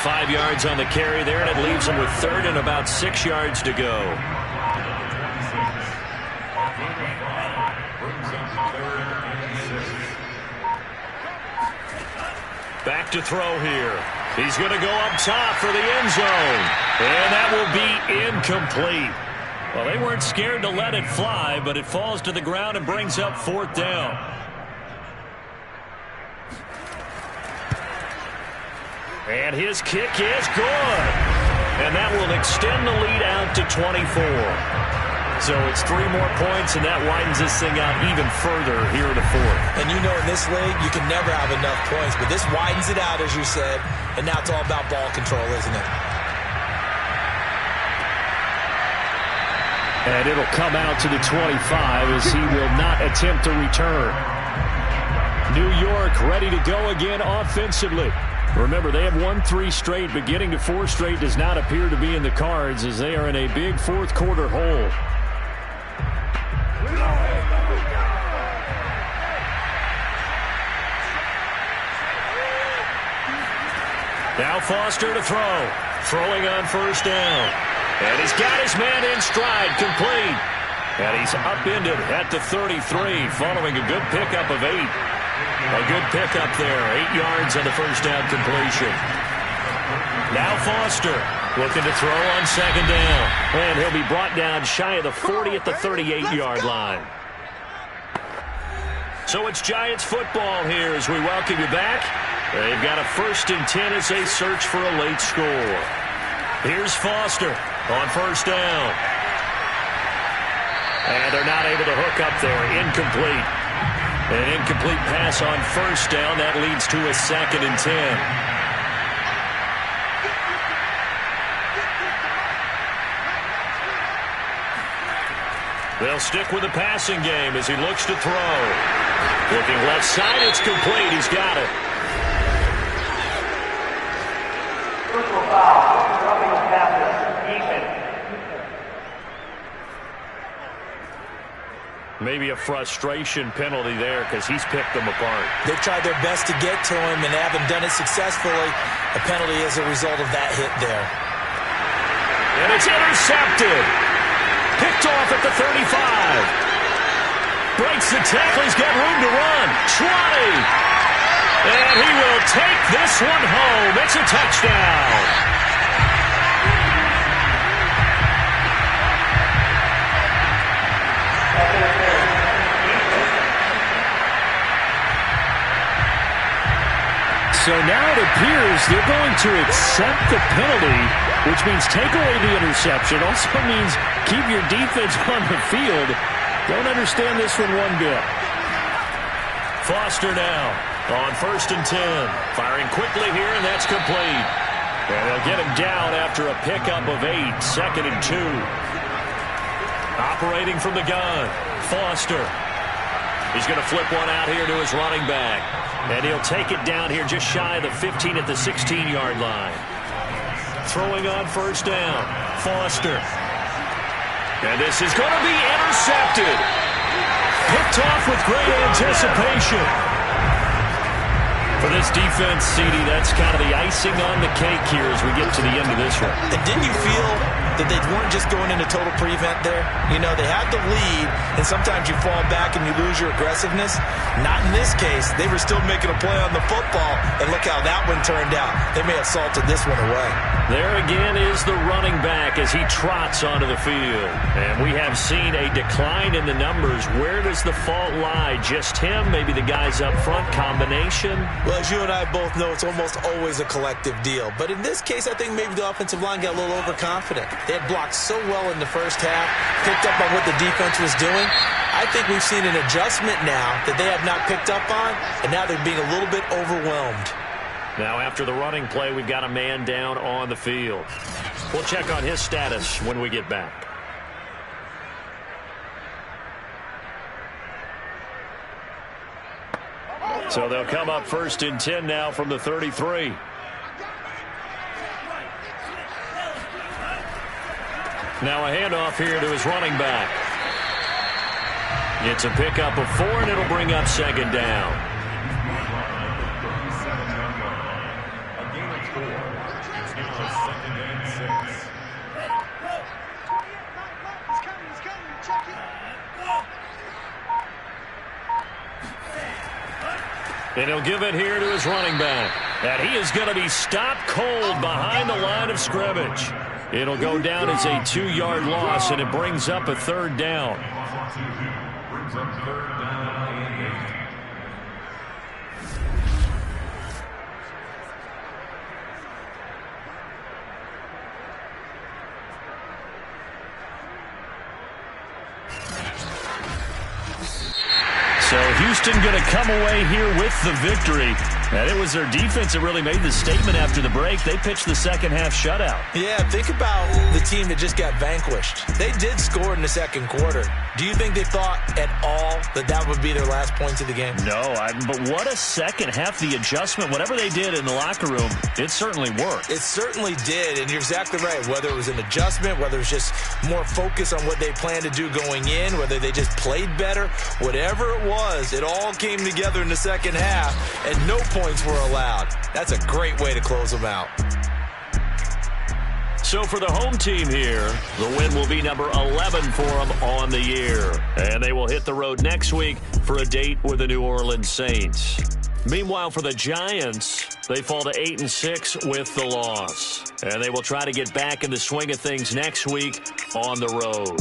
5 yards on the carry there, and it leaves them with 3rd and about 6 yards to go. Back to throw here. He's going to go up top for the end zone. And that will be incomplete. Well, they weren't scared to let it fly, but it falls to the ground and brings up 4th down. And his kick is good. And that will extend the lead out to 24. So it's 3 more points, and that widens this thing out even further here in the 4th. And you know in this league, you can never have enough points, but this widens it out, as you said, and now it's all about ball control, isn't it? And it'll come out to the 25 as he will not attempt to return. New York ready to go again offensively. Remember, they have won 3 straight, but getting to 4 straight does not appear to be in the cards as they are in a big 4th quarter hole. Now Foster to throw. Throwing on 1st down. And he's got his man in stride, complete. And he's upended at the 33 following a good pickup of 8. A good pickup there, 8 yards on the 1st down completion. Now Foster looking to throw on 2nd down. And he'll be brought down shy of the 40 at the 38-yard line. So it's Giants football here as we welcome you back. They've got a 1st and 10 as they search for a late score. Here's Foster on 1st down. And they're not able to hook up there. Incomplete. An incomplete pass on 1st down. That leads to a 2nd and 10. They'll stick with the passing game as he looks to throw. Looking left side, it's complete. He's got it. Personal foul. Interrupting the passer. Defense. Maybe a frustration penalty there because he's picked them apart. They've tried their best to get to him and they haven't done it successfully. A penalty as a result of that hit there. And it's intercepted. Picked off at the 35. Breaks the tackle. He's got room to run. 20. And he will take this one home. It's a touchdown. So now it appears they're going to accept the penalty, which means take away the interception. Also means keep your defense on the field. Don't understand this one one bit. Foster now on 1st and 10. Firing quickly here, and that's complete. And they'll get him down after a pickup of 8. 2nd and 2. Operating from the gun, Foster. He's going to flip one out here to his running back. And he'll take it down here just shy of the 15 at the 16-yard line. Throwing on 1st down, Foster. And this is going to be intercepted. Picked off with great anticipation. For this defense, CD, that's kind of the icing on the cake here as we get to the end of this one. And didn't you feel that they weren't just going into total prevent there? You know, they had the lead, and sometimes you fall back and you lose your aggressiveness. Not in this case. They were still making a play on the football, and look how that one turned out. They may have salted this one away. There again is the running back as he trots onto the field. And we have seen a decline in the numbers. Where does the fault lie? Just him? Maybe the guys up front? Combination? Well, as you and I both know, it's almost always a collective deal. But in this case, I think maybe the offensive line got a little overconfident. They had blocked so well in the first half, picked up on what the defense was doing. I think we've seen an adjustment now that they have not picked up on, and now they're being a little bit overwhelmed. Now after the running play, we've got a man down on the field. We'll check on his status when we get back. So they'll come up 1st and 10 now from the 33. Now a handoff here to his running back. It's a pickup of 4, and it'll bring up 2nd down. And he'll give it here to his running back. And he is going to be stopped cold behind the line of scrimmage. It'll go down as a 2-yard loss, and it brings up a 3rd down. So Houston going to come away here with the victory. And it was their defense that really made the statement after the break. They pitched the second half shutout. Yeah, think about the team that just got vanquished. They did score in the second quarter. Do you think they thought at all that that would be their last points of the game? No, but what a second half. The adjustment, whatever they did in the locker room, it certainly worked. It certainly did, and you're exactly right. Whether it was an adjustment, whether it was just more focus on what they planned to do going in, whether they just played better, whatever it was, it all came together in the second half, and no points were allowed. That's a great way to close them out. So for the home team here, the win will be number 11 for them on the year. And they will hit the road next week for a date with the New Orleans Saints. Meanwhile, for the Giants, they fall to 8-6 with the loss. And they will try to get back in the swing of things next week on the road.